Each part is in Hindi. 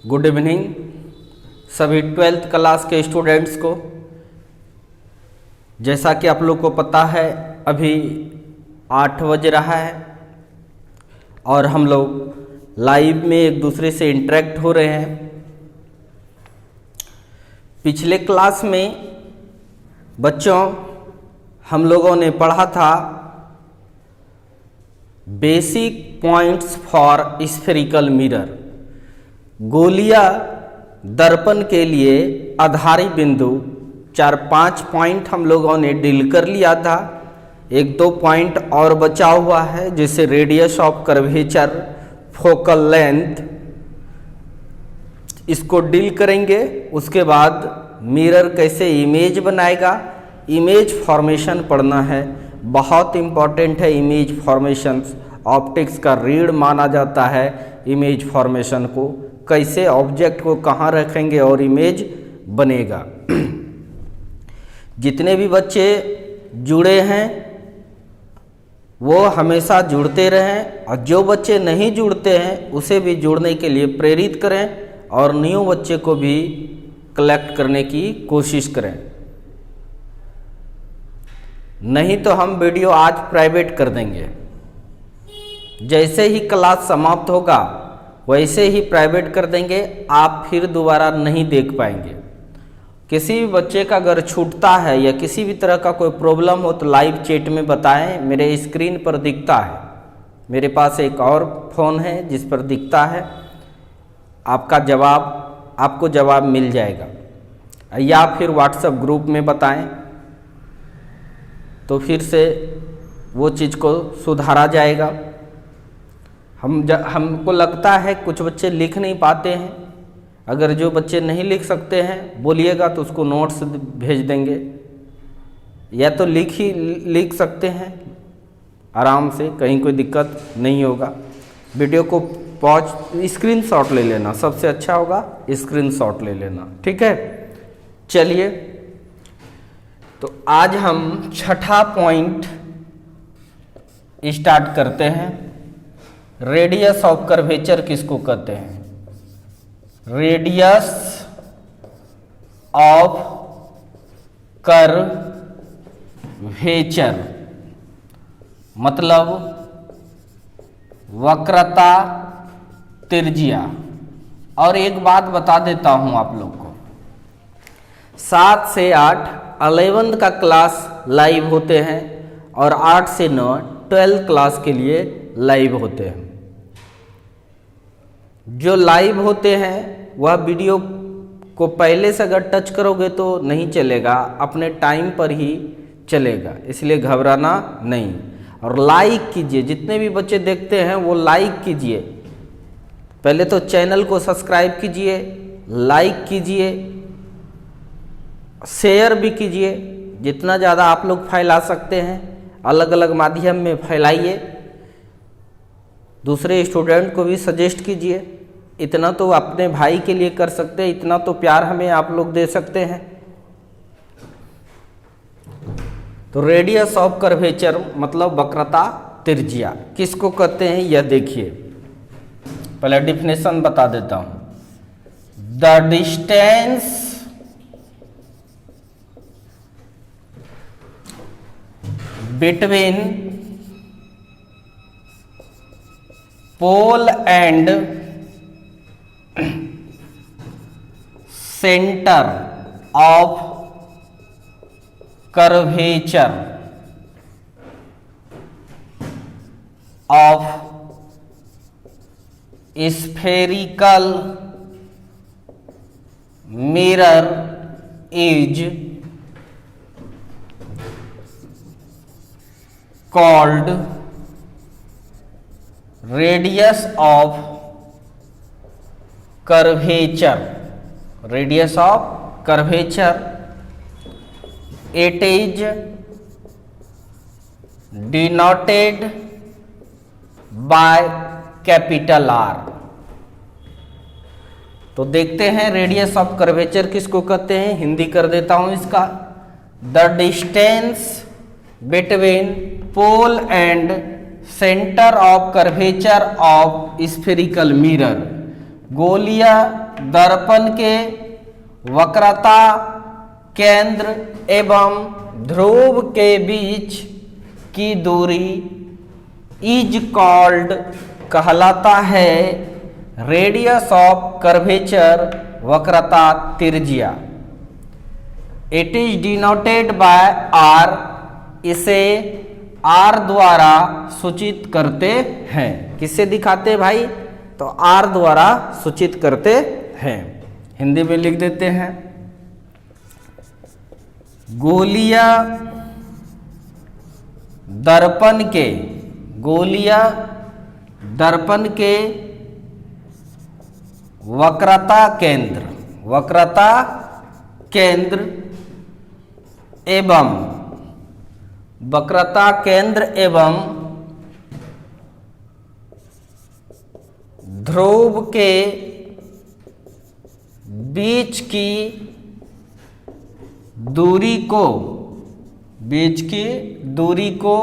गुड इवनिंग सभी 12th क्लास के स्टूडेंट्स को। जैसा कि आप लोग को पता है अभी 8 बज रहा है और हम लोग लाइव में एक दूसरे से इंटरेक्ट हो रहे हैं। पिछले क्लास में बच्चों हम लोगों ने पढ़ा था basic points for spherical mirror, गोलिया दर्पण के लिए आधारी बिंदु। 4-5 पॉइंट हम लोगों ने डील कर लिया था। 1-2 पॉइंट और बचा हुआ है, जैसे radius of curvature, focal length, इसको डील करेंगे। उसके बाद मिरर कैसे इमेज बनाएगा, इमेज फॉर्मेशन पढ़ना है। बहुत इम्पॉर्टेंट है इमेज फॉर्मेशन, ऑप्टिक्स का रीढ़ माना जाता है इमेज फॉर्मेशन को। कैसे ऑब्जेक्ट को कहाँ रखेंगे और इमेज बनेगा। जितने भी बच्चे जुड़े हैं वो हमेशा जुड़ते रहें, और जो बच्चे नहीं जुड़ते हैं उसे भी जुड़ने के लिए प्रेरित करें और न्यू बच्चे को भी कलेक्ट करने की कोशिश करें। नहीं तो हम वीडियो आज प्राइवेट कर देंगे। जैसे ही क्लास समाप्त होगा वैसे ही प्राइवेट कर देंगे, आप फिर दोबारा नहीं देख पाएंगे। किसी भी बच्चे का अगर छूटता है या किसी भी तरह का कोई प्रॉब्लम हो तो लाइव चैट में बताएं। मेरे स्क्रीन पर दिखता है, मेरे पास एक और फ़ोन है जिस पर दिखता है। आपको जवाब मिल जाएगा, या फिर व्हाट्सएप ग्रुप में बताएं तो फिर से वो चीज़ को सुधारा जाएगा। हमको लगता है कुछ बच्चे लिख नहीं पाते हैं। अगर जो बच्चे नहीं लिख सकते हैं बोलिएगा तो उसको नोट्स भेज देंगे, या तो लिख सकते हैं आराम से, कहीं कोई दिक्कत नहीं होगा। वीडियो को पॉज स्क्रीनशॉट ले लेना, सबसे अच्छा होगा स्क्रीनशॉट ले लेना, ठीक है। चलिए तो आज हम छठा पॉइंट स्टार्ट करते हैं। रेडियस ऑफ कर्वेचर किसको कहते हैं? रेडियस ऑफ कर्वेचर मतलब वक्रता त्रिज्या। और एक बात बता देता हूं आप लोग को, 7 से 8 11th का क्लास लाइव होते हैं और 8 से 9 12th क्लास के लिए लाइव होते हैं। जो लाइव होते हैं वह वीडियो को पहले से अगर टच करोगे तो नहीं चलेगा, अपने टाइम पर ही चलेगा, इसलिए घबराना नहीं। और लाइक कीजिए, जितने भी बच्चे देखते हैं वो लाइक कीजिए। पहले तो चैनल को सब्सक्राइब कीजिए, लाइक कीजिए, शेयर भी कीजिए। जितना ज़्यादा आप लोग फैला सकते हैं अलग अलग माध्यम में फैलाइए। दूसरे स्टूडेंट को भी सजेस्ट कीजिए। इतना तो अपने भाई के लिए कर सकते हैं, इतना तो प्यार हमें आप लोग दे सकते हैं। तो रेडियस ऑफ कर्वेचर मतलब वक्रता त्रिज्या किसको कहते हैं यह देखिए। पहले डिफिनेशन बता देता हूं। The distance between pole and centre of curvature of spherical mirror is called radius of curvature. Radius of curvature, it is denoted by capital R। तो देखते हैं रेडियस ऑफ कर्वेचर किसको कहते हैं। हिंदी कर देता हूं इसका। The distance between pole and centre of curvature of spherical mirror, गोलिया दर्पण के वक्रता केंद्र एवं ध्रुव के बीच की दूरी इज कॉल्ड कहलाता है रेडियस ऑफ कर्वेचर, वक्रता त्रिज्या। It is denoted by R, इसे आर द्वारा सूचित करते हैं। किससे दिखाते हैं भाई? तो आर द्वारा सूचित करते हैं। हिंदी में लिख देते हैं। गोलीय दर्पण के वक्रता केंद्र एवं ध्रुव के बीच की दूरी को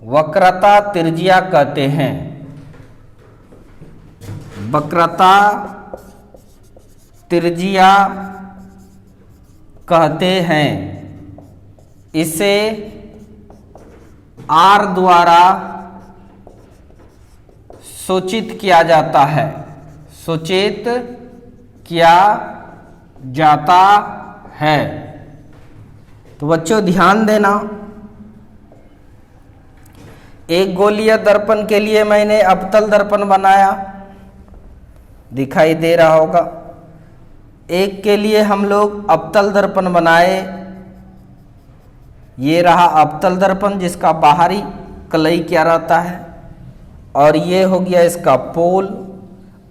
वक्रता त्रिज्या कहते हैं। वक्रता त्रिज्या कहते हैं। इसे आर द्वारा सूचित किया जाता है। तो बच्चों ध्यान देना, एक गोलीय दर्पण के लिए मैंने अवतल दर्पण बनाया, दिखाई दे रहा होगा। एक के लिए हम लोग अवतल दर्पण बनाए, ये रहा अवतल दर्पण जिसका बाहरी कलई क्या रहता है, और ये हो गया इसका पोल,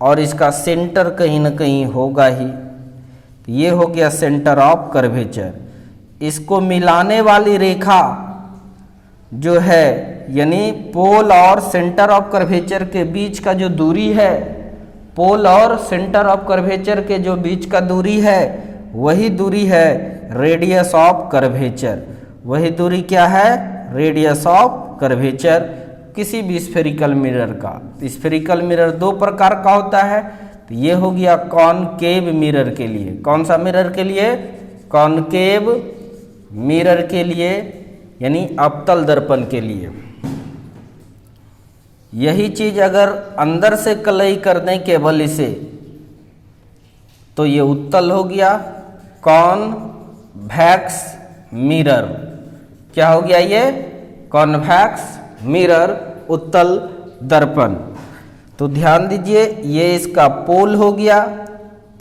और इसका सेंटर कहीं ना कहीं होगा ही। तो ये हो गया सेंटर ऑफ कर्वेचर। इसको मिलाने वाली रेखा जो है, यानी पोल और सेंटर ऑफ कर्वेचर के बीच का जो दूरी है, पोल और सेंटर ऑफ कर्वेचर के जो बीच का दूरी है, वही दूरी है रेडियस ऑफ कर्वेचर। वही दूरी क्या है? रेडियस ऑफ कर्वेचर किसी भी स्फेरिकल मिरर का। स्फेरिकल मिरर दो प्रकार का होता है। तो ये हो गया कॉनकेव मिरर के लिए। कौन सा मिरर के लिए? कॉनकेव मिरर के लिए, यानी अवतल दर्पण के लिए। यही चीज अगर अंदर से कलई कर दें केवल इसे, तो ये उत्तल हो गया कॉन्वेक्स मिरर। क्या हो गया ये? कॉन्वेक्स मिरर, उत्तल दर्पण। तो ध्यान दीजिए, ये इसका पोल हो गया,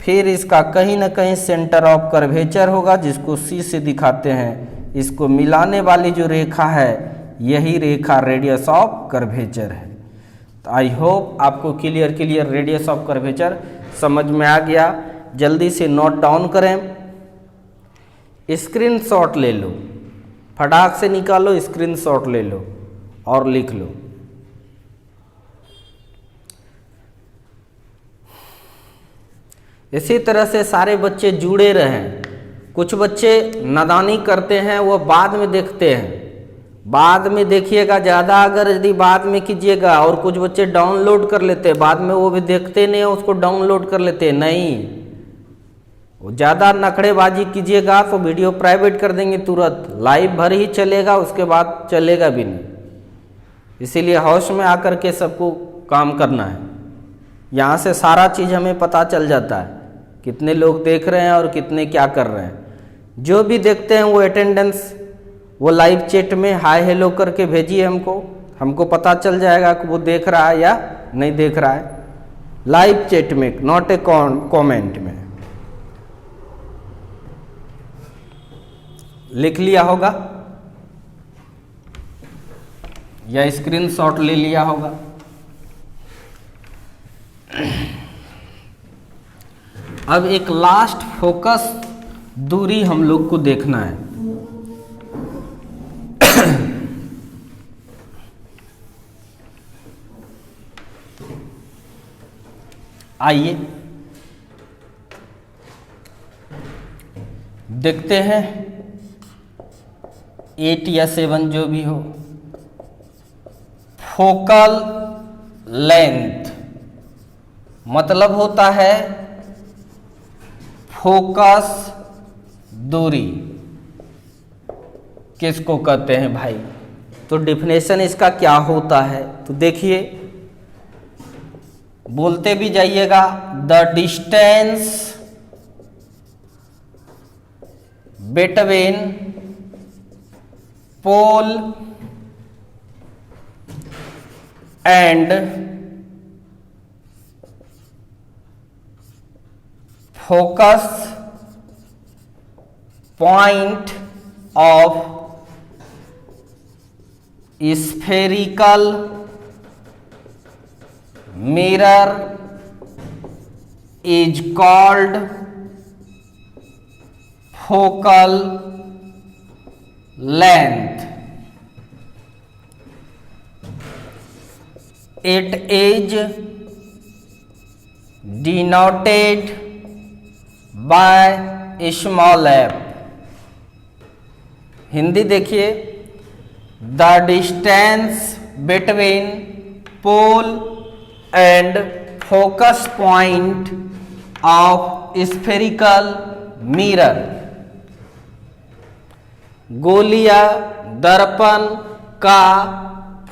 फिर इसका कहीं ना कहीं सेंटर ऑफ कर्वेचर होगा जिसको सी से दिखाते हैं। इसको मिलाने वाली जो रेखा है, यही रेखा रेडियस ऑफ कर्वेचर है। तो आई होप आपको क्लियर रेडियस ऑफ कर्वेचर समझ में आ गया। जल्दी से नोट डाउन करें, स्क्रीनशॉट ले लो, फटाक से निकालो, स्क्रीनशॉट ले लो और लिख लो। इसी तरह से सारे बच्चे जुड़े रहें। कुछ बच्चे नादानी करते हैं, वो बाद में देखते हैं। बाद में देखिएगा ज़्यादा, अगर यदि बाद में कीजिएगा। और कुछ बच्चे डाउनलोड कर लेते हैं, बाद में वो भी देखते नहीं है, उसको डाउनलोड कर लेते हैं। नहीं, वो ज़्यादा नखड़ेबाजी कीजिएगा तो वीडियो प्राइवेट कर देंगे तुरंत। लाइव भर ही चलेगा, उसके बाद चलेगा भी नहीं। इसीलिए होश में आकर के सबको काम करना है। यहाँ से सारा चीज़ हमें पता चल जाता है, कितने लोग देख रहे हैं और कितने क्या कर रहे हैं। जो भी देखते हैं वो अटेंडेंस, वो लाइव चैट में हाय हेलो करके भेजिए हमको पता चल जाएगा कि वो देख रहा है या नहीं देख रहा है। लाइव चैट में, नॉट ए कमेंट में। लिख लिया होगा या स्क्रीनशॉट ले लिया होगा। अब एक लास्ट फोकस दूरी हम लोग को देखना है। आइए देखते हैं, 8 या 7 जो भी हो। फोकल लेंथ मतलब होता है फोकस दूरी। किसको कहते हैं भाई? तो डिफिनेशन इसका क्या होता है? तो देखिए, बोलते भी जाइएगा, the distance between pole and focus point of spherical mirror is called focal length. It is denoted by small f. Hindi देखिए, the distance between pole and focus point of spherical mirror, गोलीय दर्पण का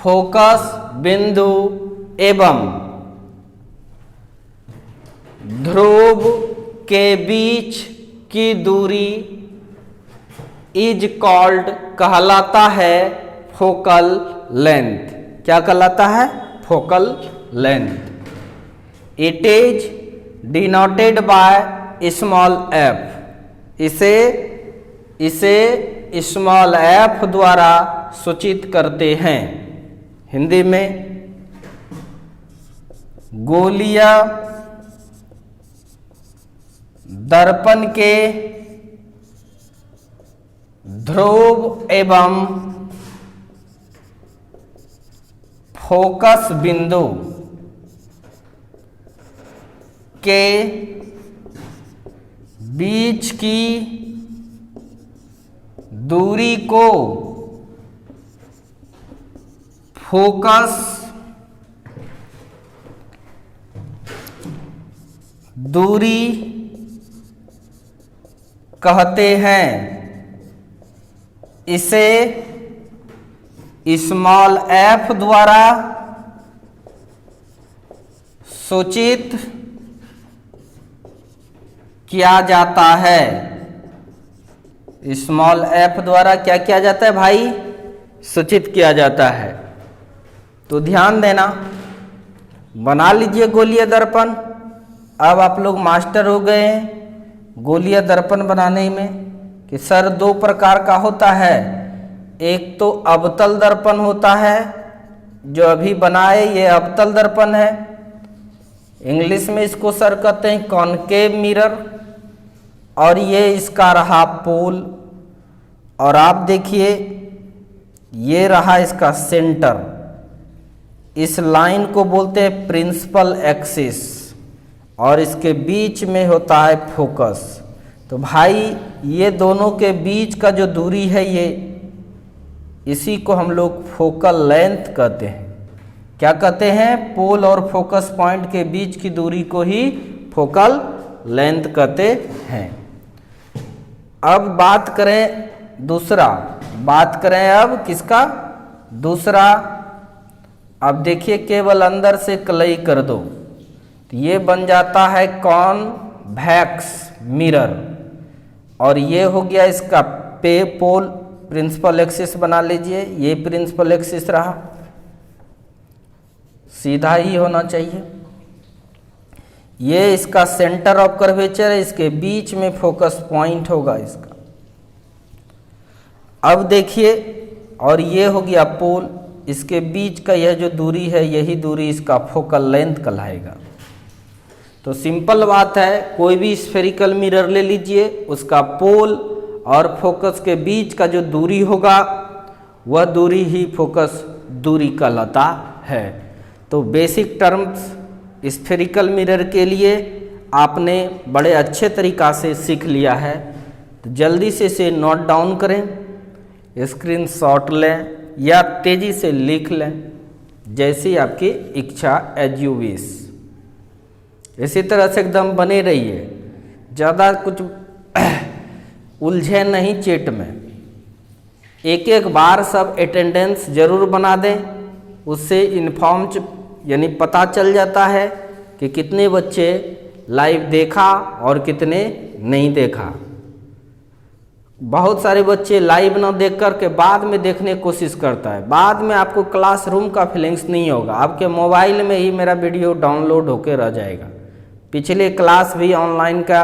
फोकस बिंदु एवं ध्रुव के बीच की दूरी इज कॉल्ड कहलाता है फोकल लेंथ। क्या कहलाता है? Focal length. It is denoted by small F. इसे स्मॉल एफ द्वारा सूचित करते हैं। हिंदी में गोलीय दर्पण के ध्रुव एवं फोकस बिंदु के बीच की दूरी को फोकस दूरी कहते हैं। इसे स्मॉल एफ द्वारा सूचित किया जाता है। स्मॉल एफ द्वारा क्या किया जाता है भाई? सूचित किया जाता है। तो ध्यान देना, बना लीजिए गोलीय दर्पण। अब आप लोग मास्टर हो गए हैं गोलीय दर्पण बनाने में कि सर दो प्रकार का होता है। एक तो अवतल दर्पण होता है, जो अभी बनाए ये अवतल दर्पण है। इंग्लिश में इसको सर कहते हैं कॉनकेव मिरर। और ये इसका रहा पोल। और आप देखिए, ये रहा इसका सेंटर। इस लाइन को बोलते हैं प्रिंसिपल एक्सिस और इसके बीच में होता है फोकस। तो भाई ये दोनों के बीच का जो दूरी है, ये इसी को हम लोग फोकल लेंथ कहते हैं। क्या कहते हैं? पोल और फोकस पॉइंट के बीच की दूरी को ही फोकल लेंथ कहते हैं। अब बात करें दूसरा, बात करें अब किसका? दूसरा। अब देखिए, केवल अंदर से कलई कर दो तो ये बन जाता है कॉन्वेक्स मिरर। और ये हो गया इसका पोल प्रिंसिपल एक्सिस बना लीजिए। ये प्रिंसिपल एक्सिस रहा, सीधा ही होना चाहिए। ये इसका सेंटर ऑफ कर्वेचर है, इसके बीच में फोकस पॉइंट होगा इसका। अब देखिए, और ये हो गया पोल, इसके बीच का यह जो दूरी है, यही दूरी इसका फोकल लेंथ कहलाएगा। तो सिंपल बात है, कोई भी स्फेरिकल मिरर ले लीजिए, उसका पोल और फोकस के बीच का जो दूरी होगा वह दूरी ही फोकस दूरी कहलाता है। तो बेसिक टर्म्स स्फेरिकल मिरर के लिए आपने बड़े अच्छे तरीक़ा से सीख लिया है। तो जल्दी से इसे नोट डाउन करें, स्क्रीनशॉट लें या तेज़ी से लिख लें, जैसी आपकी इच्छा, एज यू विश। इसी तरह से एकदम बने रहिए, ज़्यादा कुछ उलझे नहीं चेट में। एक एक बार सब अटेंडेंस जरूर बना दें, उससे इन्फॉर्म यानी पता चल जाता है कि कितने बच्चे लाइव देखा और कितने नहीं देखा। बहुत सारे बच्चे लाइव ना देख कर के बाद में देखने की कोशिश करता है, बाद में आपको क्लासरूम का फीलिंग्स नहीं होगा, आपके मोबाइल में ही मेरा वीडियो डाउनलोड होकर रह जाएगा। पिछले क्लास भी ऑनलाइन का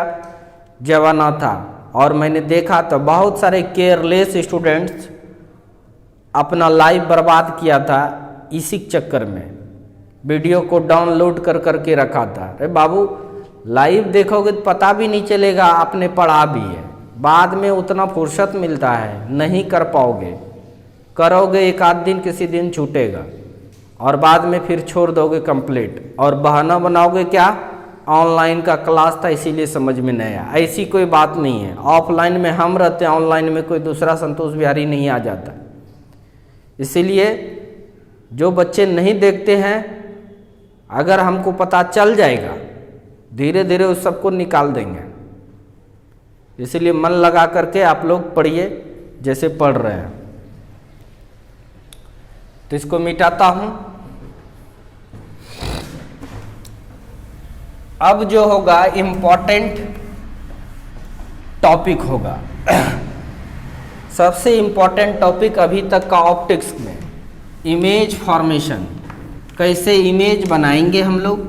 जमाना था और मैंने देखा तो बहुत सारे केयरलेस स्टूडेंट्स अपना लाइव बर्बाद किया था इसी चक्कर में, वीडियो को डाउनलोड कर करके रखा था। अरे बाबू, लाइव देखोगे तो पता भी नहीं चलेगा आपने पढ़ा भी है, बाद में उतना फुर्सत मिलता है नहीं कर पाओगे, करोगे एक आध दिन किसी दिन छूटेगा और बाद में फिर छोड़ दोगे कंप्लीट, और बहाना बनाओगे क्या ऑनलाइन का क्लास था इसीलिए समझ में नहीं आया। ऐसी कोई बात नहीं है, ऑफलाइन में हम रहते हैं, ऑनलाइन में कोई दूसरा संतोष बिहारी नहीं आ जाता। इसीलिए जो बच्चे नहीं देखते हैं, अगर हमको पता चल जाएगा धीरे धीरे उस सबको निकाल देंगे। इसलिए मन लगा करके आप लोग पढ़िए जैसे पढ़ रहे हैं। तो इसको मिटाता हूं। अब जो होगा इम्पोर्टेंट टॉपिक होगा। सबसे इम्पोर्टेंट टॉपिक अभी तक का ऑप्टिक्स में इमेज फॉर्मेशन, कैसे इमेज बनाएंगे हम लोग।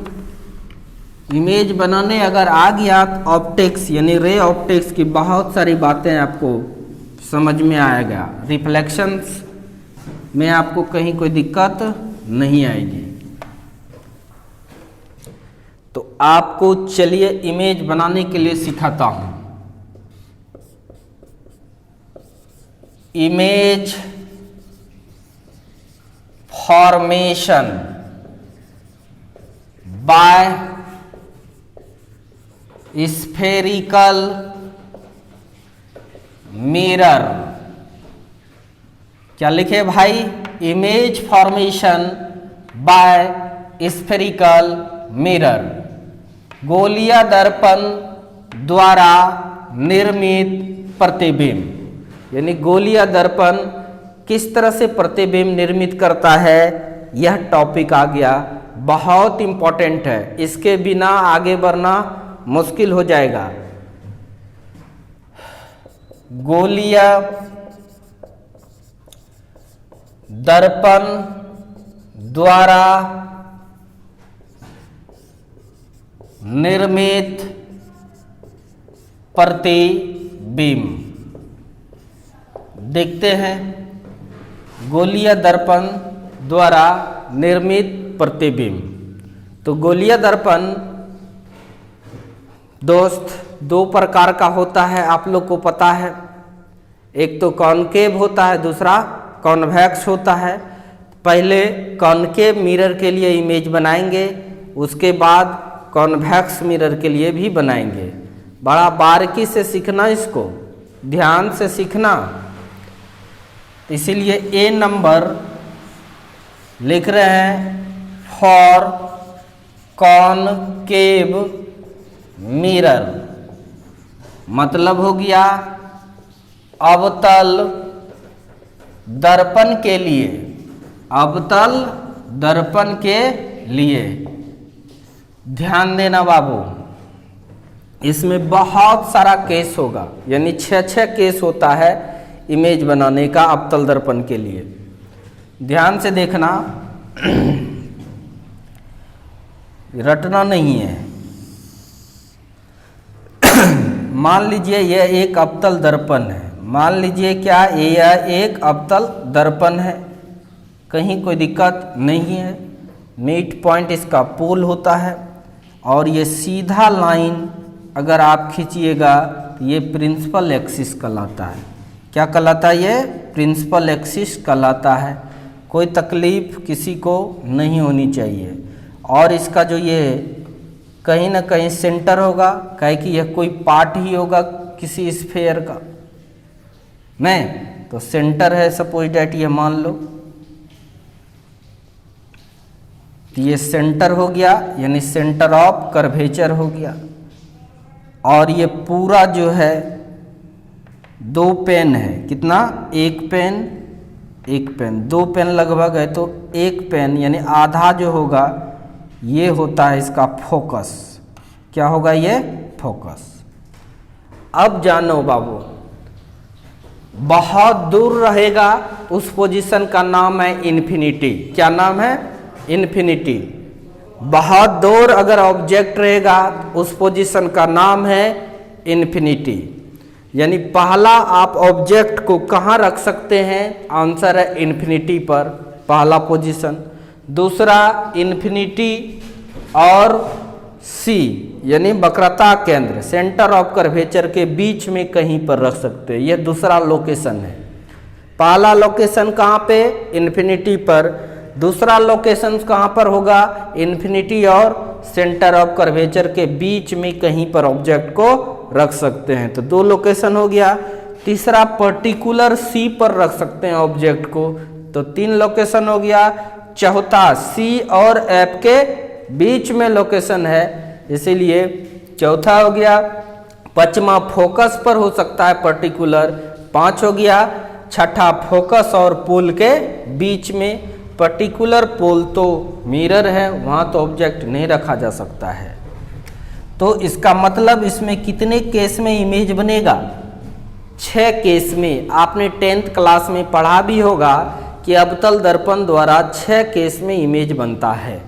इमेज बनाने अगर आ गया तो ऑप्टिक्स यानी रे ऑप्टिक्स की बहुत सारी बातें आपको समझ में आएगा, रिफ्लेक्शंस में आपको कहीं कोई दिक्कत नहीं आएगी। तो आपको चलिए इमेज बनाने के लिए सिखाता हूं। Image formation by spherical mirror. क्या लिखे भाई? Image formation by spherical mirror, गोलीय दर्पण द्वारा निर्मित प्रतिबिंब। यानी गोलीय दर्पण किस तरह से प्रतिबिंब निर्मित करता है, यह टॉपिक आ गया, बहुत इंपॉर्टेंट है। इसके बिना आगे बढ़ना मुश्किल हो जाएगा। गोलीय दर्पण द्वारा निर्मित प्रतिबिंब देखते हैं। गोलीय दर्पण द्वारा निर्मित प्रतिबिंब। तो गोलीय दर्पण दोस्त दो प्रकार का होता है, आप लोग को पता है। एक तो कॉनकेव होता है, दूसरा कॉन्वेक्स होता है। पहले कॉनकेव मिरर के लिए इमेज बनाएंगे, उसके बाद कॉन्वेक्स मिरर के लिए भी बनाएंगे। बड़ा बारीकी से सीखना, इसको ध्यान से सीखना। इसीलिए ए नंबर लिख रहे हैं फॉर कॉनकेव मिरर, मतलब हो गया अवतल दर्पण के लिए। अवतल दर्पण के लिए ध्यान देना बाबू, इसमें बहुत सारा केस होगा, यानी 6 केस होता है इमेज बनाने का अवतल दर्पण के लिए। ध्यान से देखना, रटना नहीं है। मान लीजिए यह एक अवतल दर्पण है, मान लीजिए क्या यह एक अवतल दर्पण है, कहीं कोई दिक्कत नहीं है। मिड पॉइंट इसका पोल होता है और ये सीधा लाइन अगर आप खींचिएगा तो ये प्रिंसिपल एक्सिस कहलाता है। क्या कहलाता है? ये प्रिंसिपल एक्सिस कहलाता है। कोई तकलीफ किसी को नहीं होनी चाहिए। और इसका जो ये कहीं ना कहीं सेंटर होगा, कहे कि यह कोई पार्ट ही होगा किसी स्फेयर का, नहीं तो सेंटर है, सपोज डैट ये मान लो। तो ये सेंटर हो गया, यानी सेंटर ऑफ कर्वेचर हो गया। और ये पूरा जो है 2 पेन है, कितना, 1 पेन 1 पेन, 2 पेन लगभग है, तो 1 पेन यानी आधा जो होगा ये होता है इसका फोकस। क्या होगा ये, फोकस। अब जानो बाबू, बहुत दूर रहेगा उस पोजीशन का नाम है इन्फिनिटी। क्या नाम है, इन्फिनिटी। बहुत दूर अगर ऑब्जेक्ट रहेगा उस पोजीशन का नाम है इन्फिनिटी। यानी पहला आप ऑब्जेक्ट को कहाँ रख सकते हैं, आंसर है इन्फिनिटी पर, पहला पोजीशन। दूसरा इन्फिनिटी और सी यानी वक्रता केंद्र, सेंटर ऑफ कर्वेचर के बीच में कहीं पर रख सकते हैं, यह दूसरा लोकेशन है। पहला लोकेशन कहाँ पे, इन्फिनिटी पर। दूसरा लोकेशन कहाँ पर होगा, इन्फिनिटी और सेंटर ऑफ कर्वेचर के बीच में कहीं पर ऑब्जेक्ट को रख सकते हैं। तो 2 लोकेशन हो गया। तीसरा पर्टिकुलर सी पर रख सकते हैं ऑब्जेक्ट को, तो 3 लोकेशन हो गया। चौथा सी और एफ के बीच में लोकेशन है, इसीलिए चौथा हो गया। पांचवा फोकस पर हो सकता है पर्टिकुलर, 5 हो गया। छठा फोकस और पोल के बीच में, पर्टिकुलर पोल तो मिरर है, वहाँ तो ऑब्जेक्ट नहीं रखा जा सकता है। तो इसका मतलब इसमें कितने केस में इमेज बनेगा, 6 केस में। आपने 10th क्लास में पढ़ा भी होगा कि अवतल दर्पण द्वारा 6 केस में इमेज बनता है।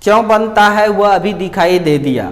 क्यों बनता है वह अभी दिखाई दे दिया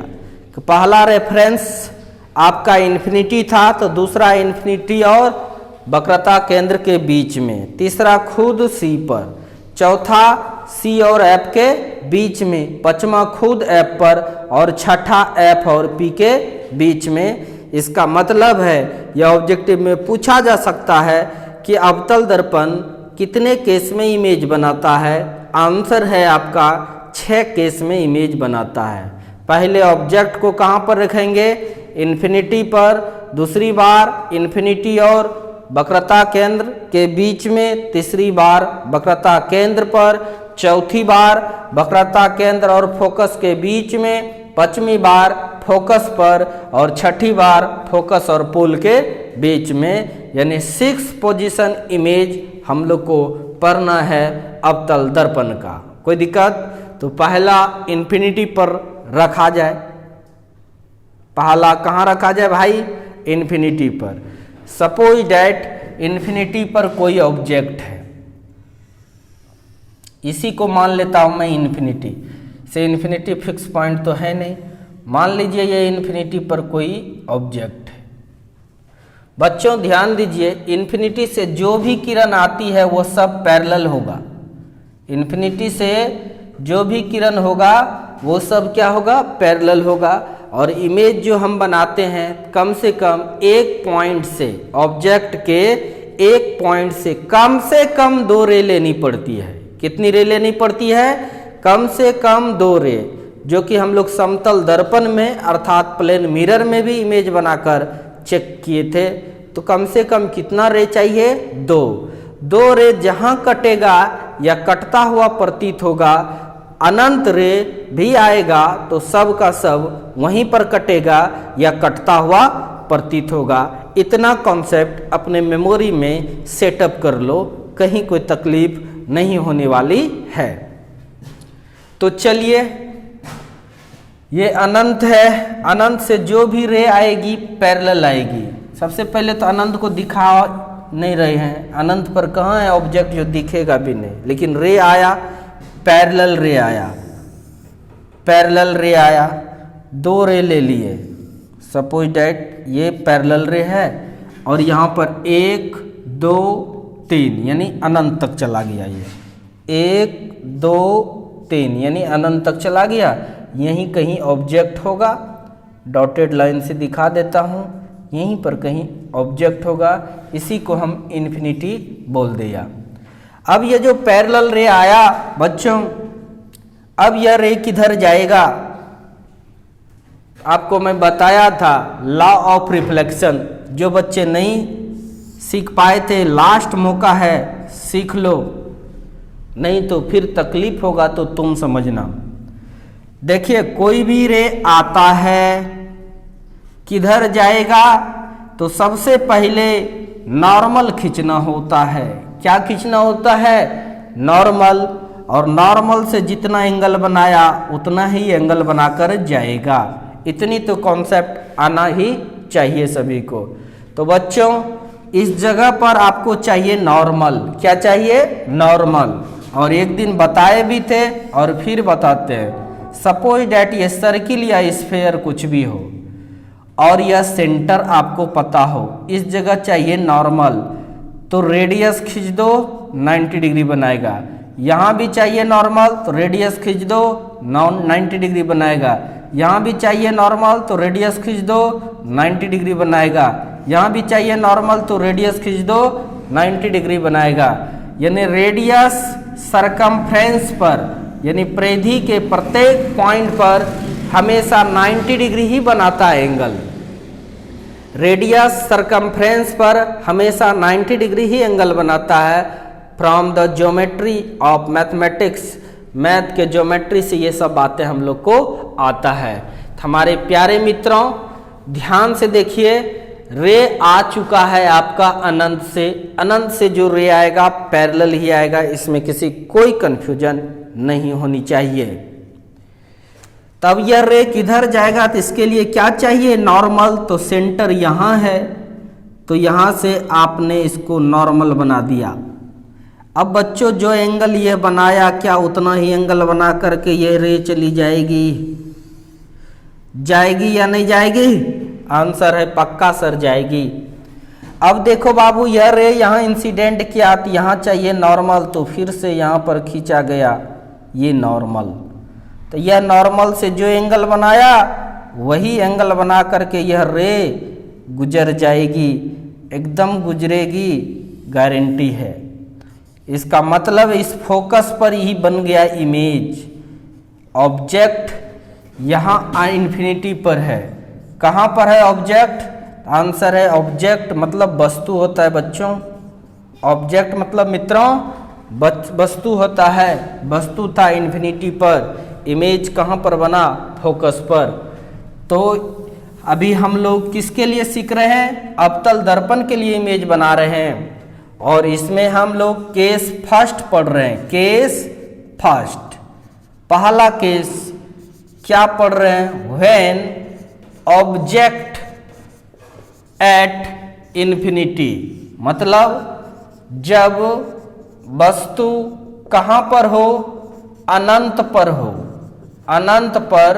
कि पहला रेफरेंस आपका इन्फिनिटी था, तो दूसरा इन्फिनिटी और वक्रता केंद्र के बीच में, तीसरा खुद सी पर, चौथा सी और एफ के बीच में, पांचवा खुद एफ पर, और छठा एफ और पी के बीच में। इसका मतलब है यह ऑब्जेक्टिव में पूछा जा सकता है कि अवतल दर्पण कितने केस में इमेज बनाता है। आंसर है आपका 6 केस में इमेज बनाता है। पहले ऑब्जेक्ट को कहाँ पर रखेंगे, इन्फिनिटी पर। दूसरी बार इन्फिनिटी और वक्रता केंद्र के बीच में, तीसरी बार वक्रता केंद्र पर, चौथी बार वक्रता केंद्र और फोकस के बीच में, पांचवी बार फोकस पर, और छठी बार फोकस और पोल के बीच में। यानी 6 पोजीशन इमेज हम लोग को पढ़ना है अवतल दर्पण का। कोई दिक्कत, तो पहला इन्फिनिटी पर रखा जाए। पहला कहाँ रखा जाए भाई, इन्फिनिटी पर। सपोज डैट इन्फिनिटी पर कोई ऑब्जेक्ट है, इसी को मान लेता हूं मैं इन्फिनिटी से। इन्फिनिटी फिक्स पॉइंट तो है नहीं, मान लीजिए ये इन्फिनिटी पर कोई ऑब्जेक्ट है। बच्चों ध्यान दीजिए, इन्फिनिटी से जो भी किरण आती है वो सब पैरेलल होगा। इन्फिनिटी से जो भी किरण होगा वो सब क्या होगा, पैरेलल होगा। और इमेज जो हम बनाते हैं कम से कम एक पॉइंट से, ऑब्जेक्ट के एक पॉइंट से कम 2 रे लेनी पड़ती है। कितनी रे लेनी पड़ती है, कम से कम 2 रे, जो कि हम लोग समतल दर्पण में अर्थात प्लेन मिरर में भी इमेज बनाकर चेक किए थे। तो कम से कम कितना रे चाहिए, 2 रे जहां कटेगा या कटता हुआ प्रतीत होगा, अनंत रे भी आएगा तो सब का सब वहीं पर कटेगा या कटता हुआ प्रतीत होगा। इतना कॉन्सेप्ट अपने मेमोरी में सेटअप कर लो, कहीं कोई तकलीफ नहीं होने वाली है। तो चलिए, ये अनंत है, अनंत से जो भी रे आएगी पैरेलल आएगी। सबसे पहले तो अनंत को दिखा नहीं रहे हैं, अनंत पर कहाँ है ऑब्जेक्ट जो दिखेगा भी नहीं, लेकिन रे आया, पैरेलल रे आया, पैरेलल रे आया, 2 रे ले लिए। सपोज डैट ये पैरेलल रे है और यहाँ पर 1 2 3 यानी अनंत तक चला गया। ये 1 2 3 यानी अनंत तक चला गया। यहीं कहीं ऑब्जेक्ट होगा, डॉटेड लाइन से दिखा देता हूँ, यहीं पर कहीं ऑब्जेक्ट होगा, इसी को हम इन्फिनिटी बोल दिया। अब ये जो पैरेलल रे आया बच्चों, अब यह रे किधर जाएगा, आपको मैं बताया था लॉ ऑफ रिफ्लेक्शन। जो बच्चे नहीं सीख पाए थे, लास्ट मौका है, सीख लो। नहीं तो फिर तकलीफ होगा, तो तुम समझना। देखिए कोई भी रे आता है, किधर जाएगा, तो सबसे पहले नॉर्मल खींचना होता है। क्या खींचना होता है? नॉर्मल। और नॉर्मल से जितना एंगल बनाया उतना ही एंगल बनाकर जाएगा। इतनी तो कॉन्सेप्ट आना ही चाहिए सभी को। तो बच्चों इस जगह पर आपको चाहिए नॉर्मल। क्या चाहिए? नॉर्मल। और एक दिन बताए भी थे और फिर बताते हैं। सपोज डैट ये सर्किल या स्फेयर कुछ भी हो और यह सेंटर आपको पता हो, इस जगह चाहिए नॉर्मल, तो रेडियस खींच दो, 90 डिग्री बनाएगा। यहाँ भी चाहिए नॉर्मल, तो रेडियस खींच दो, 90 डिग्री बनाएगा। यहाँ भी चाहिए नॉर्मल, तो रेडियस खींच दो, 90 डिग्री बनाएगा। यहाँ भी चाहिए नॉर्मल, तो रेडियस खींच दो, 90 डिग्री बनाएगा। यानी रेडियस सरकमफ्रेंस पर, यानी परिधि के प्रत्येक पॉइंट पर हमेशा 90 डिग्री ही बनाता है एंगल। रेडियस सरकमफ्रेंस पर हमेशा 90 डिग्री ही एंगल बनाता है। From the geometry of mathematics, math के ज्योमेट्री से ये सब बातें हम लोग को आता है। हमारे प्यारे मित्रों ध्यान से देखिए, रे आ चुका है आपका अनंत से। अनंत से जो रे आएगा पैरेलल ही आएगा, इसमें किसी कोई कंफ्यूजन नहीं होनी चाहिए। तब यह रे किधर जाएगा, तो इसके लिए क्या चाहिए? नॉर्मल। तो सेंटर यहाँ है, तो यहाँ से आपने इसको नॉर्मल बना दिया। अब बच्चों जो एंगल ये बनाया, क्या उतना ही एंगल बना करके ये रे चली जाएगी? जाएगी या नहीं जाएगी? आंसर है पक्का सर जाएगी। अब देखो बाबू, यह रे यहाँ इंसिडेंट किया, तो यहाँ चाहिए नॉर्मल, तो फिर से यहाँ पर खींचा गया ये नॉर्मल। तो यह नॉर्मल से जो एंगल बनाया वही एंगल बना करके यह रे गुजर जाएगी, एकदम गुजरेगी, गारंटी है। इसका मतलब इस फोकस पर ही बन गया इमेज। ऑब्जेक्ट यहाँ इन्फिनिटी पर है। कहाँ पर है ऑब्जेक्ट? आंसर है ऑब्जेक्ट मतलब वस्तु होता है बच्चों। ऑब्जेक्ट मतलब मित्रों वस्तु होता है। वस्तु था इन्फिनिटी पर, इमेज कहाँ पर बना? फोकस पर। तो अभी हम लोग किसके लिए सीख रहे हैं? अवतल दर्पण के लिए इमेज बना रहे हैं, और इसमें हम लोग केस फर्स्ट पढ़ रहे हैं। केस फर्स्ट, पहला केस क्या पढ़ रहे हैं? व्हेन ऑब्जेक्ट एट इन्फिनिटी, मतलब जब वस्तु कहाँ पर हो? अनंत पर हो। अनंत पर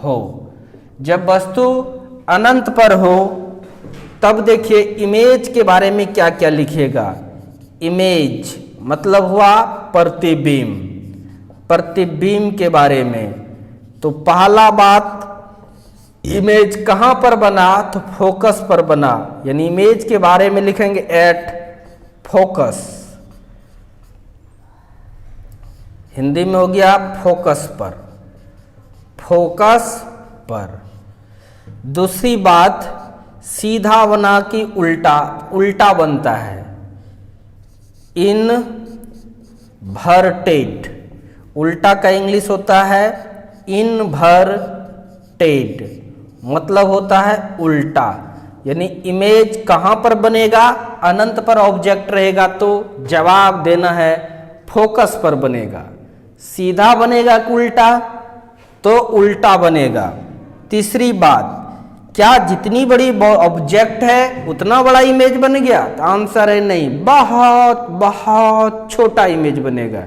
हो। जब वस्तु अनंत पर हो तब देखिए इमेज के बारे में क्या क्या लिखेगा। इमेज मतलब हुआ प्रतिबिंब। प्रतिबिंब के बारे में तो पहला बात, इमेज कहाँ पर बना? तो फोकस पर बना। यानी इमेज के बारे में लिखेंगे एट फोकस। हिंदी में हो गया फोकस पर। फोकस पर। दूसरी बात, सीधा बना कि उल्टा? उल्टा बनता है। इनवर्टेड, उल्टा का इंग्लिश होता है इनवर्टेड, मतलब होता है उल्टा। यानी इमेज कहाँ पर बनेगा? अनंत पर ऑब्जेक्ट रहेगा तो जवाब देना है फोकस पर बनेगा। सीधा बनेगा कि उल्टा? तो उल्टा बनेगा। तीसरी बात, क्या जितनी बड़ी ऑब्जेक्ट है उतना बड़ा इमेज बन गया? तो आंसर है नहीं, बहुत बहुत छोटा इमेज बनेगा।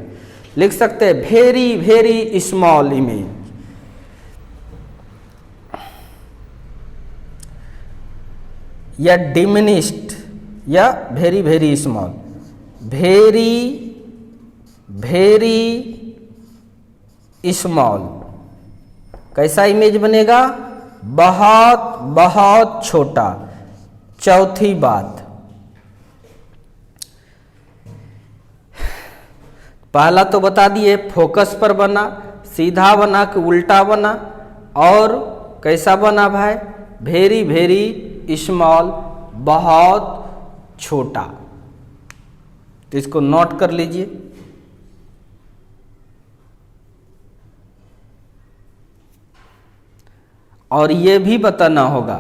लिख सकते हैं वेरी वेरी स्मॉल इमेज। या डिमिनिश्ड या very very small. Very very small कैसा इमेज बनेगा? बहुत बहुत छोटा। चौथी बात, पहला तो बता दिए फोकस पर बना, सीधा बना कि उल्टा बना, और कैसा बना भाई? वेरी वेरी स्मॉल, बहुत छोटा। तो इसको नोट कर लीजिए। और ये भी बताना होगा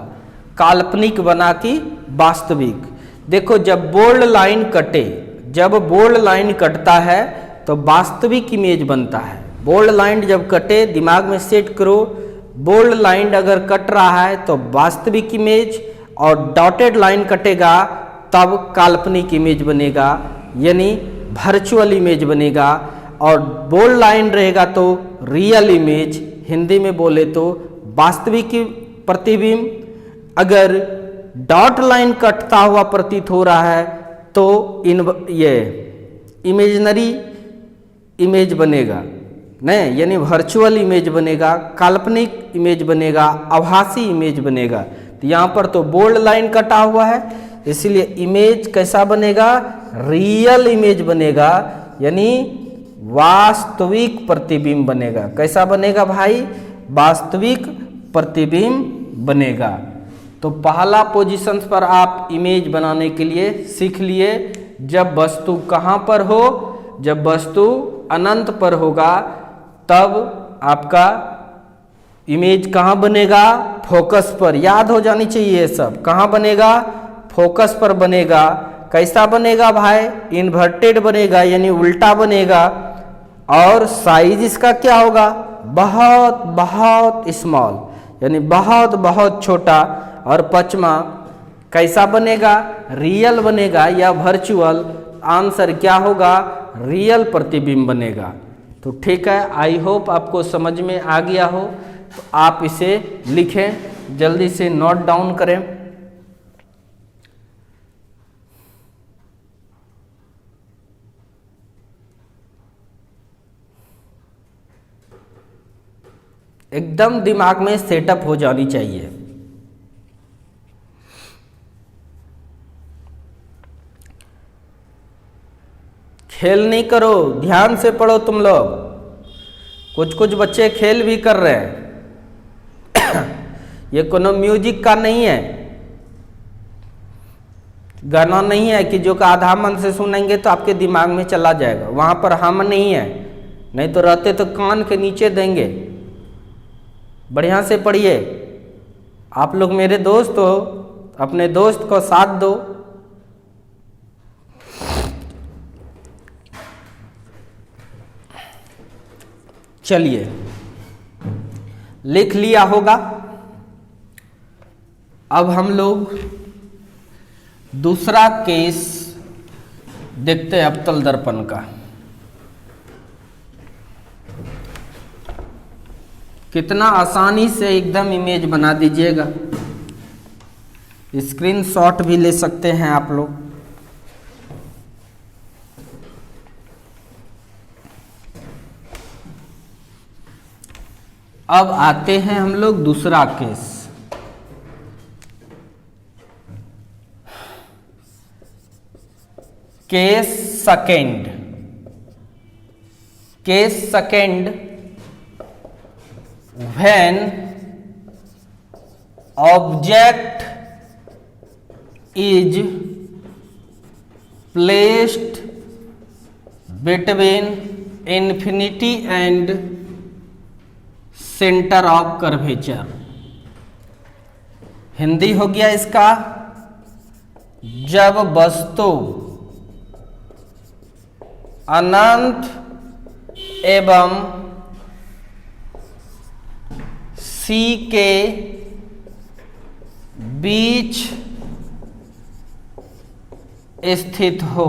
काल्पनिक बना कि वास्तविक। देखो जब बोल्ड लाइन कटे, जब बोल्ड लाइन कटता है तो वास्तविक इमेज बनता है। बोल्ड लाइन जब कटे, दिमाग में सेट करो, बोल्ड लाइन अगर कट रहा है तो वास्तविक इमेज, और डॉटेड लाइन कटेगा तब काल्पनिक इमेज बनेगा, यानी वर्चुअल इमेज बनेगा। और बोल्ड लाइन रहेगा तो रियल इमेज, हिंदी में बोले तो वास्तविक प्रतिबिंब। अगर डॉट लाइन कटता हुआ प्रतीत हो रहा है तो ये इमेजनरी इमेज बनेगा, नहीं, यानी वर्चुअल इमेज बनेगा, काल्पनिक इमेज बनेगा, आभासी इमेज बनेगा। तो यहाँ पर तो बोल्ड लाइन कटा हुआ है, इसलिए इमेज कैसा बनेगा, रियल इमेज बनेगा, यानी वास्तविक प्रतिबिंब बनेगा। कैसा बनेगा भाई, वास्तविक प्रतिबिंब बनेगा। तो पहला पोजीशन पर आप इमेज बनाने के लिए सीख लिए। जब वस्तु कहाँ पर हो, जब वस्तु अनंत पर होगा तब आपका इमेज कहाँ बनेगा, फोकस पर। याद हो जानी चाहिए ये सब, कहाँ बनेगा, फोकस पर बनेगा। कैसा बनेगा भाई, इन्वर्टेड बनेगा, यानी उल्टा बनेगा। और साइज इसका क्या होगा, बहुत बहुत स्मॉल, यानी बहुत बहुत छोटा। और पांचवा कैसा बनेगा, रियल बनेगा या वर्चुअल। आंसर क्या होगा, रियल प्रतिबिंब बनेगा। तो ठीक है, आई होप आपको समझ में आ गया हो। तो आप इसे लिखें, जल्दी से नोट डाउन करें। एकदम दिमाग में सेटअप हो जानी चाहिए। खेल नहीं करो, ध्यान से पढ़ो तुम लोग। कुछ कुछ बच्चे खेल भी कर रहे हैं। ये कोनो म्यूजिक का नहीं है, गाना नहीं है कि जो का आधा मन से सुनेंगे तो आपके दिमाग में चला जाएगा। वहां पर हम नहीं है, नहीं तो रहते तो कान के नीचे देंगे। बढ़िया से पढ़िए। आप लोग मेरे दोस्त हो, अपने दोस्त को साथ दो। चलिए, लिख लिया होगा। अब हम लोग दूसरा केस देखते हैं अवतल दर्पण का। कितना आसानी से एकदम इमेज बना दीजिएगा। स्क्रीनशॉट भी ले सकते हैं आप लोग। अब आते हैं हम लोग दूसरा case. Case second. Case second, when object is placed between infinity and center of curvature। Hindi हो गया इसका, जब वस्तु अनंत एवं C के बीच स्थित हो।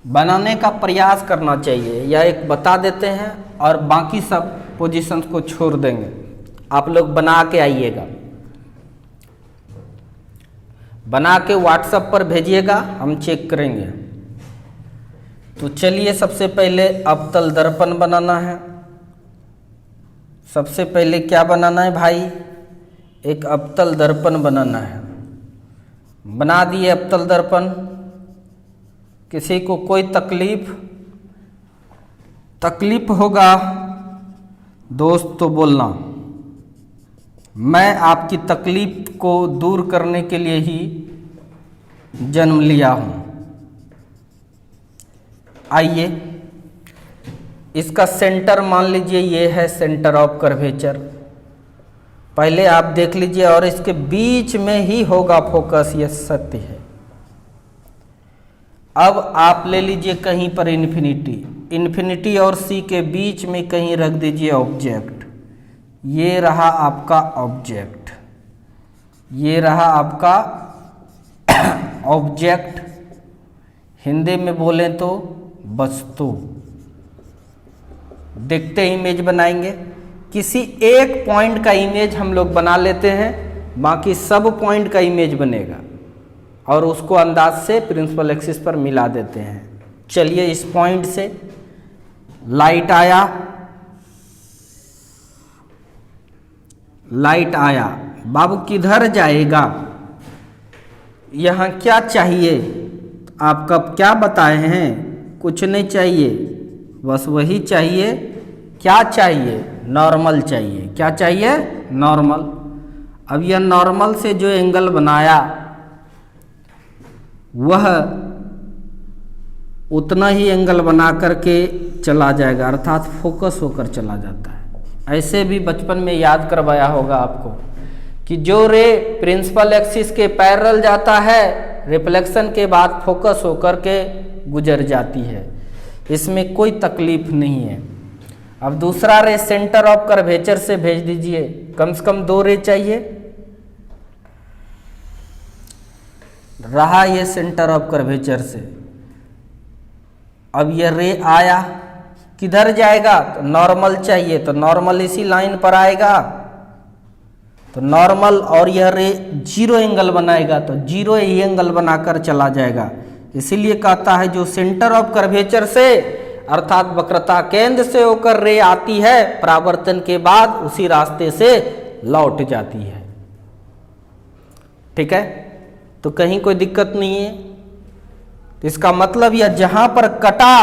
बनाने का प्रयास करना चाहिए, या एक बता देते हैं और बाकी सब पोजीशंस को छोड़ देंगे। आप लोग बना के आइएगा, बना के व्हाट्सएप पर भेजिएगा, हम चेक करेंगे। तो चलिए, सबसे पहले अवतल दर्पण बनाना है। सबसे पहले क्या बनाना है भाई, एक अवतल दर्पण बनाना है। बना दिए अवतल दर्पण। किसी को कोई तकलीफ होगा दोस्त तो बोलना, मैं आपकी तकलीफ को दूर करने के लिए ही जन्म लिया हूं। आइए, इसका सेंटर मान लीजिए ये है सेंटर ऑफ कर्वेचर। पहले आप देख लीजिए, और इसके बीच में ही होगा फोकस, यह सत्य है। अब आप ले लीजिए कहीं पर इन्फिनिटी और सी के बीच में कहीं रख दीजिए ऑब्जेक्ट। ये रहा आपका ऑब्जेक्ट, ये रहा आपका ऑब्जेक्ट, हिंदी में बोलें तो वस्तु। देखते हैं, इमेज बनाएंगे। किसी एक पॉइंट का इमेज हम लोग बना लेते हैं, बाकी सब पॉइंट का इमेज बनेगा और उसको अंदाज से प्रिंसिपल एक्सिस पर मिला देते हैं। चलिए, इस पॉइंट से लाइट आया, बाबू किधर जाएगा? यहाँ क्या चाहिए? आपका क्या बताए हैं? कुछ नहीं चाहिए, बस वही चाहिए। क्या चाहिए? नॉर्मल चाहिए। क्या चाहिए? नॉर्मल। अब यह नॉर्मल से जो एंगल बनाया वह उतना ही एंगल बना करके चला जाएगा, अर्थात फोकस होकर चला जाता है। ऐसे भी बचपन में याद करवाया होगा आपको कि जो रे प्रिंसिपल एक्सिस के पैरेलल जाता है, रिफ्लेक्शन के बाद फोकस होकर के गुजर जाती है। इसमें कोई तकलीफ नहीं है। अब दूसरा रे सेंटर ऑफ कर्वेचर से भेज दीजिए, कम से कम 2 रे चाहिए। रहा ये सेंटर ऑफ कर्वेचर से। अब ये रे आया, किधर जाएगा? तो नॉर्मल चाहिए, तो नॉर्मल इसी लाइन पर आएगा, तो नॉर्मल, और यह रे 0 एंगल बनाएगा, तो 0 ही एंगल बनाकर चला जाएगा। इसीलिए कहता है जो सेंटर ऑफ कर्वेचर से अर्थात वक्रता केंद्र से होकर रे आती है, परावर्तन के बाद उसी रास्ते से लौट जाती है। ठीक है, तो कहीं कोई दिक्कत नहीं है। तो इसका मतलब यह जहां पर कटा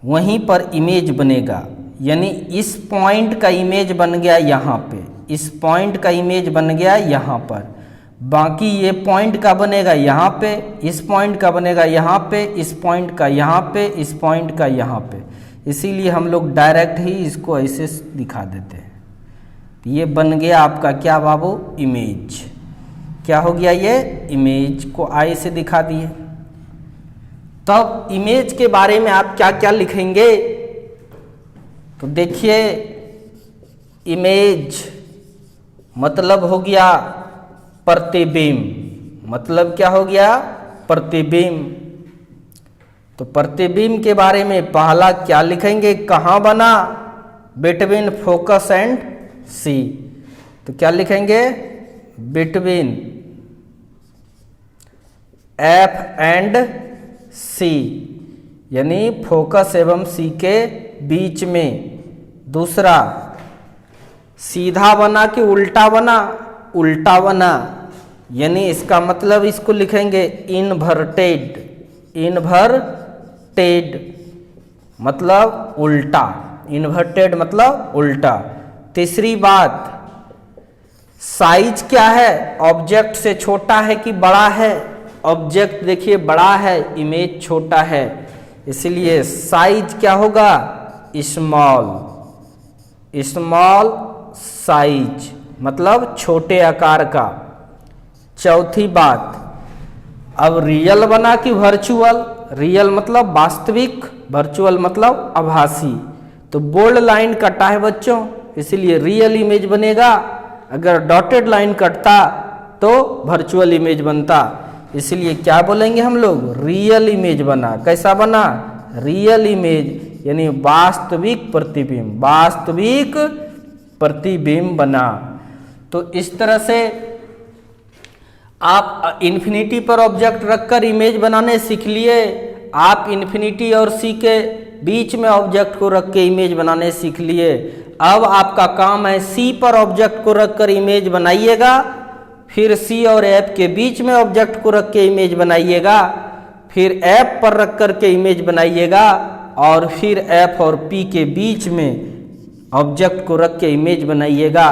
वहीं पर इमेज बनेगा, यानी इस पॉइंट का इमेज बन गया यहाँ पे, इस पॉइंट का इमेज बन गया यहाँ पर, बाकी ये पॉइंट का बनेगा यहाँ पे, इस पॉइंट का बनेगा यहाँ पे, इस पॉइंट का यहाँ पे, इस पॉइंट का यहाँ पे। इसीलिए हम लोग डायरेक्ट ही इसको ऐसे दिखा देते हैं। ये बन गया आपका क्या बाबू? इमेज। क्या हो गया? ये इमेज को आई से दिखा दिए। तब इमेज के बारे में आप क्या क्या लिखेंगे? तो देखिए, इमेज मतलब हो गया प्रतिबिंब। मतलब क्या हो गया? प्रतिबिंब। तो प्रतिबिंब के बारे में पहला क्या लिखेंगे? कहाँ बना? बिटवीन फोकस एंड सी। तो क्या लिखेंगे? बिटवीन एफ एंड सी, यानी फोकस एवं सी के बीच में। दूसरा, सीधा बना कि उल्टा बना? उल्टा बना, यानी इसका मतलब इसको लिखेंगे इनवर्टेड। इनवर्टेड मतलब उल्टा, इन्वर्टेड मतलब उल्टा। तीसरी बात, साइज क्या है? ऑब्जेक्ट से छोटा है कि बड़ा है? ऑब्जेक्ट देखिए बड़ा है, इमेज छोटा है, इसलिए साइज क्या होगा? स्मॉल। स्मॉल साइज मतलब छोटे आकार का। चौथी बात, अब रियल बना कि वर्चुअल? रियल मतलब वास्तविक, वर्चुअल मतलब आभासी। तो बोल्ड लाइन कटा है बच्चों, इसलिए रियल इमेज बनेगा। अगर डॉटेड लाइन कटता तो वर्चुअल इमेज बनता। इसलिए क्या बोलेंगे हम लोग? रियल इमेज बना। कैसा बना? रियल इमेज, यानी वास्तविक प्रतिबिंब। वास्तविक प्रतिबिंब बना। तो इस तरह से आप इन्फिनिटी पर ऑब्जेक्ट रखकर इमेज बनाने सीख लिए। आप इन्फिनिटी और सी के बीच में ऑब्जेक्ट को रख के इमेज बनाने सीख लिए। अब आपका काम है सी पर ऑब्जेक्ट को रखकर इमेज बनाइएगा, फिर सी और एफ के बीच में ऑब्जेक्ट को रख के इमेज बनाइएगा, फिर एफ पर रख कर के इमेज बनाइएगा, और फिर एफ और पी के बीच में ऑब्जेक्ट को रख के इमेज बनाइएगा।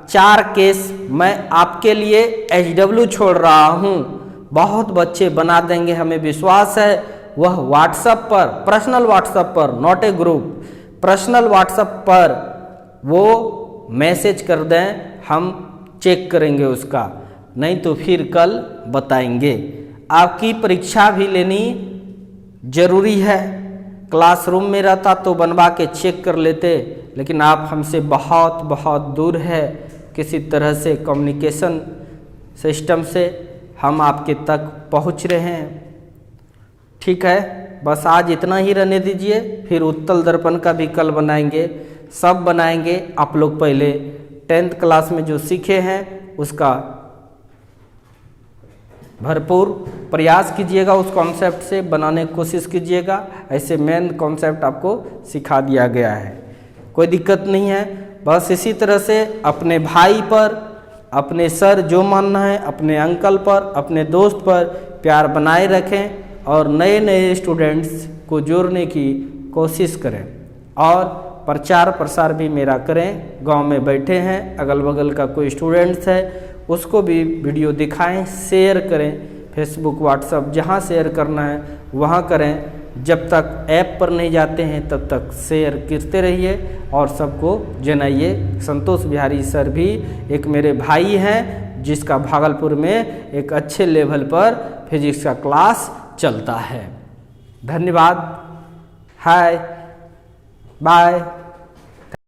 4 केस मैं आपके लिए HW छोड़ रहा हूँ, बहुत बच्चे बना देंगे, हमें विश्वास है। वह व्हाट्सएप पर, पर्सनल व्हाट्सएप पर, not a group, personal WhatsApp पर वो मैसेज कर दें, हम चेक करेंगे उसका, नहीं तो फिर कल बताएंगे। आपकी परीक्षा भी लेनी ज़रूरी है। क्लासरूम में रहता तो बनवा के चेक कर लेते, लेकिन आप हमसे बहुत बहुत दूर है। किसी तरह से कम्युनिकेशन सिस्टम से हम आपके तक पहुंच रहे हैं। ठीक है, बस आज इतना ही रहने दीजिए, फिर उत्तल दर्पण का भी कल बनाएंगे, सब बनाएंगे। आप लोग पहले 10th क्लास में जो सीखे हैं उसका भरपूर प्रयास कीजिएगा, उस कॉन्सेप्ट से बनाने की कोशिश कीजिएगा। ऐसे मेन कॉन्सेप्ट आपको सिखा दिया गया है, कोई दिक्कत नहीं है। बस इसी तरह से अपने भाई पर, अपने सर जो मानना है, अपने अंकल पर, अपने दोस्त पर प्यार बनाए रखें और नए नए स्टूडेंट्स को जोड़ने की कोशिश करें। और प्रचार प्रसार भी मेरा करें। गांव में बैठे हैं, अगल बगल का कोई स्टूडेंट्स है, उसको भी वीडियो दिखाएं, शेयर करें। फेसबुक, व्हाट्सएप, जहां शेयर करना है वहां करें। जब तक ऐप पर नहीं जाते हैं तब तक शेयर करते रहिए और सबको जनाइए। संतोष बिहारी सर भी एक मेरे भाई हैं, जिसका भागलपुर में एक अच्छे लेवल पर फिजिक्स का क्लास चलता है। धन्यवाद। Hi bye.